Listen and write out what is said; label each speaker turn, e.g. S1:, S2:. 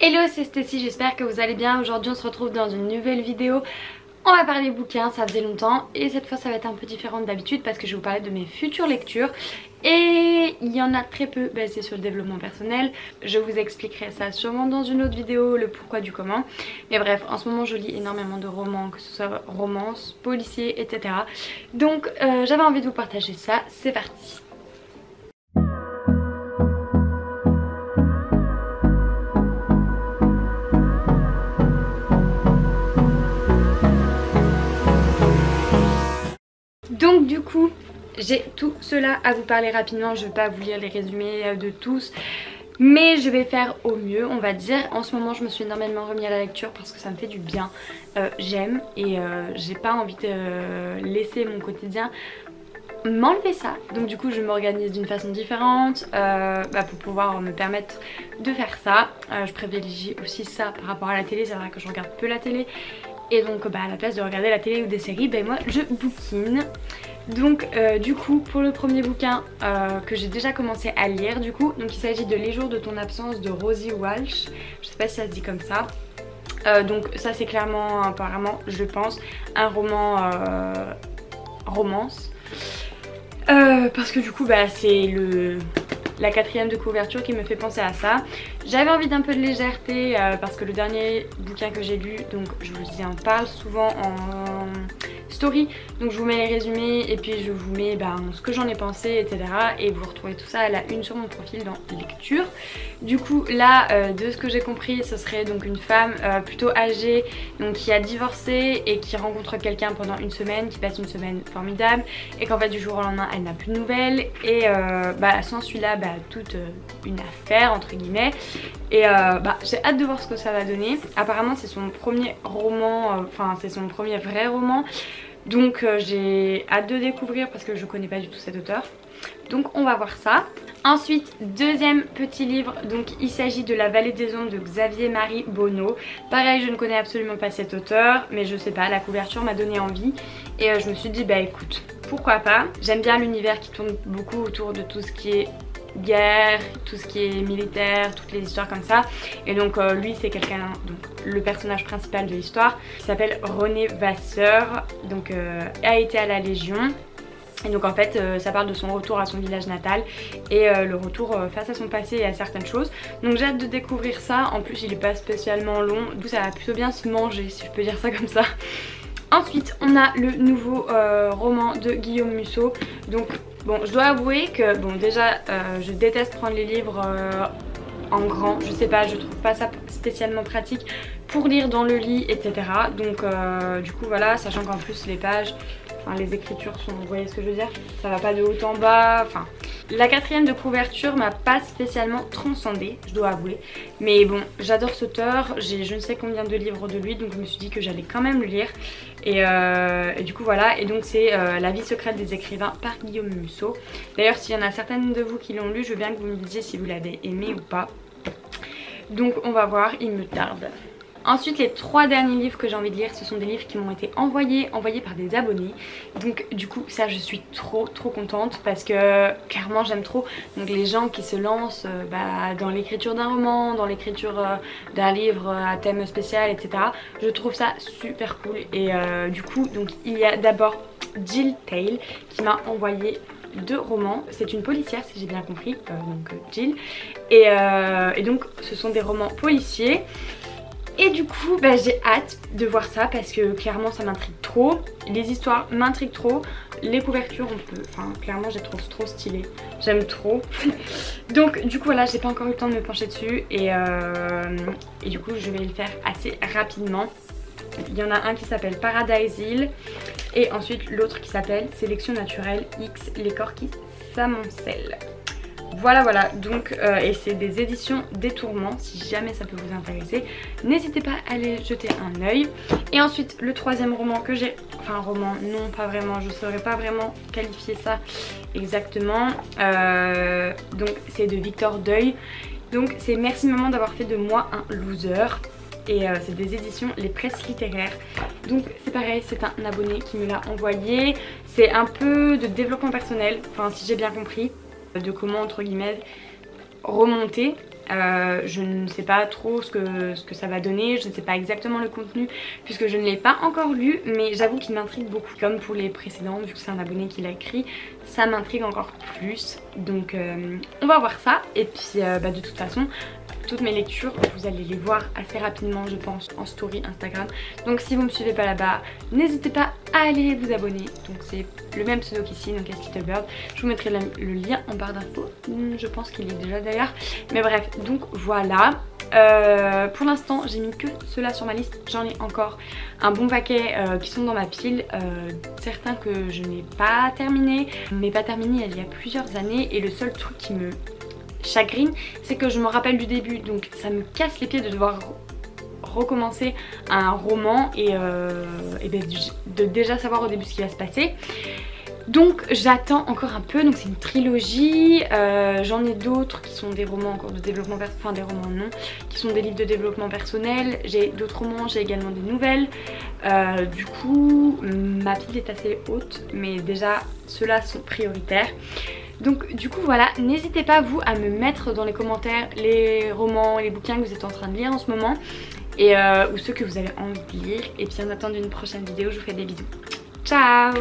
S1: Hello, c'est Stécie, j'espère que vous allez bien. Aujourd'hui on se retrouve dans une nouvelle vidéo. On va parler bouquins, ça faisait longtemps et cette fois ça va être un peu différent d'habitude parce que je vais vous parler de mes futures lectures. Et il y en a très peu basé sur le développement personnel. Je vous expliquerai ça sûrement dans une autre vidéo, le pourquoi du comment. Mais bref, en ce moment je lis énormément de romans, que ce soit romances, policiers, etc. Donc j'avais envie de vous partager ça, c'est parti. Donc du coup, j'ai tout cela à vous parler rapidement. Je ne vais pas vous lire les résumés de tous, mais je vais faire au mieux, on va dire. En ce moment je me suis énormément remis à la lecture parce que ça me fait du bien. J'aime et j'ai pas envie de laisser mon quotidien m'enlever ça. Donc du coup je m'organise d'une façon différente pour pouvoir me permettre de faire ça. Je privilégie aussi ça par rapport à la télé. C'est vrai que je regarde peu la télé. Et donc à la place de regarder la télé ou des séries, moi je bouquine. Donc du coup pour le premier bouquin que j'ai déjà commencé à lire du coup, donc il s'agit de Les jours de ton absence de Rosie Walsh. Je sais pas si ça se dit comme ça. Donc ça c'est clairement apparemment je pense un roman romance. Parce que du coup c'est la quatrième de couverture qui me fait penser à ça. J'avais envie d'un peu de légèreté parce que le dernier bouquin que j'ai lu, donc je vous en parle souvent en story, donc je vous mets les résumés et puis je vous mets ce que j'en ai pensé, etc. Et vous retrouvez tout ça à la une sur mon profil dans lecture. Du coup là de ce que j'ai compris, ce serait donc une femme plutôt âgée, donc qui a divorcé et qui rencontre quelqu'un pendant une semaine, qui passe une semaine formidable et qu'en fait du jour au lendemain elle n'a plus de nouvelles et s'ensuit là toute une affaire entre guillemets. Et j'ai hâte de voir ce que ça va donner. Apparemment c'est son premier roman, c'est son premier vrai roman. Donc j'ai hâte de découvrir parce que je connais pas du tout cet auteur. Donc on va voir ça. Ensuite, deuxième petit livre, donc il s'agit de La Vallée des Ombres de Xavier-Marie Bonneau. Pareil, je ne connais absolument pas cet auteur, mais je sais pas, la couverture m'a donné envie. Et je me suis dit écoute, pourquoi pas. J'aime bien l'univers qui tourne beaucoup autour de tout ce qui est guerre, tout ce qui est militaire, toutes les histoires comme ça. Et donc lui c'est quelqu'un, donc le personnage principal de l'histoire, qui s'appelle René Vasseur, donc a été à la Légion. Et donc en fait ça parle de son retour à son village natal et le retour face à son passé et à certaines choses. Donc j'ai hâte de découvrir ça. En plus il est pas spécialement long, du coup ça va plutôt bien se manger si je peux dire ça comme ça. Ensuite on a le nouveau roman de Guillaume Musso. Donc bon, je dois avouer que déjà je déteste prendre les livres en grand, je sais pas, je trouve pas ça spécialement pratique pour lire dans le lit, etc. Donc du coup voilà, sachant qu'en plus les pages, les écritures sont, vous voyez ce que je veux dire, ça va pas de haut en bas, la quatrième de couverture m'a pas spécialement transcendée, je dois avouer. Mais bon, j'adore cet auteur, j'ai je ne sais combien de livres de lui, donc je me suis dit que j'allais quand même le lire. Et du coup voilà, et donc c'est La vie secrète des écrivains par Guillaume Musso. D'ailleurs s'il y en a certaines de vous qui l'ont lu, je veux bien que vous me disiez si vous l'avez aimé ou pas. Donc on va voir, il me tarde. Ensuite les trois derniers livres que j'ai envie de lire, ce sont des livres qui m'ont été envoyés par des abonnés. Donc du coup ça je suis trop contente parce que clairement j'aime trop. Donc les gens qui se lancent dans l'écriture d'un roman, dans l'écriture d'un livre à thème spécial, etc. Je trouve ça super cool. Et du coup donc il y a d'abord Jill Tail qui m'a envoyé 2 romans. C'est une policière si j'ai bien compris, donc Jill. Et donc ce sont des romans policiers. Et du coup j'ai hâte de voir ça parce que clairement ça m'intrigue trop. Les histoires m'intriguent trop. Les couvertures clairement j'ai trouve trop stylé. J'aime trop. Donc du coup voilà, j'ai pas encore eu le temps de me pencher dessus. Et du coup je vais le faire assez rapidement. Il y en a un qui s'appelle Paradise Hill. Et ensuite l'autre qui s'appelle Sélection naturelle X, les corps qui s'amoncellent. Voilà, donc et c'est des éditions Détourment, si jamais ça peut vous intéresser, n'hésitez pas à aller jeter un œil. Et ensuite le troisième roman que j'ai, roman non pas vraiment, je ne saurais pas vraiment qualifier ça exactement, donc c'est de Victor Deuil, donc c'est Merci maman d'avoir fait de moi un loser. Et c'est des éditions Les Presses littéraires. Donc c'est pareil, c'est un abonné qui me l'a envoyé. C'est un peu de développement personnel, si j'ai bien compris, de comment entre guillemets remonter Je ne sais pas trop ce que ça va donner, je ne sais pas exactement le contenu puisque je ne l'ai pas encore lu, mais j'avoue qu'il m'intrigue beaucoup. Comme pour les précédents, vu que c'est un abonné qui l'a écrit, ça m'intrigue encore plus. Donc on va voir ça. Et puis de toute façon, toutes mes lectures, vous allez les voir assez rapidement je pense en story Instagram. Donc si vous ne me suivez pas là-bas, n'hésitez pas à aller vous abonner. Donc c'est le même pseudo qu'ici, donc Littlebird. Je vous mettrai le lien en barre d'infos. Je pense qu'il est déjà d'ailleurs. Mais bref, donc voilà. Pour l'instant j'ai mis que ceux-là sur ma liste. J'en ai encore un bon paquet qui sont dans ma pile. Certains que je n'ai pas terminé. Mais pas terminé il y a plusieurs années. Et le seul truc qui me chagrine, c'est que je me rappelle du début, donc ça me casse les pieds de devoir recommencer un roman et de déjà savoir au début ce qui va se passer. Donc j'attends encore un peu. Donc c'est une trilogie, j'en ai d'autres qui sont des romans encore de développement personnel, enfin des romans non, qui sont des livres de développement personnel. J'ai d'autres romans, j'ai également des nouvelles. Du coup ma pile est assez haute, mais déjà ceux-là sont prioritaires. Donc du coup voilà, n'hésitez pas vous à me mettre dans les commentaires les romans, les bouquins que vous êtes en train de lire en ce moment et ou ceux que vous avez envie de lire. Et puis en attendant une prochaine vidéo, je vous fais des bisous. Ciao!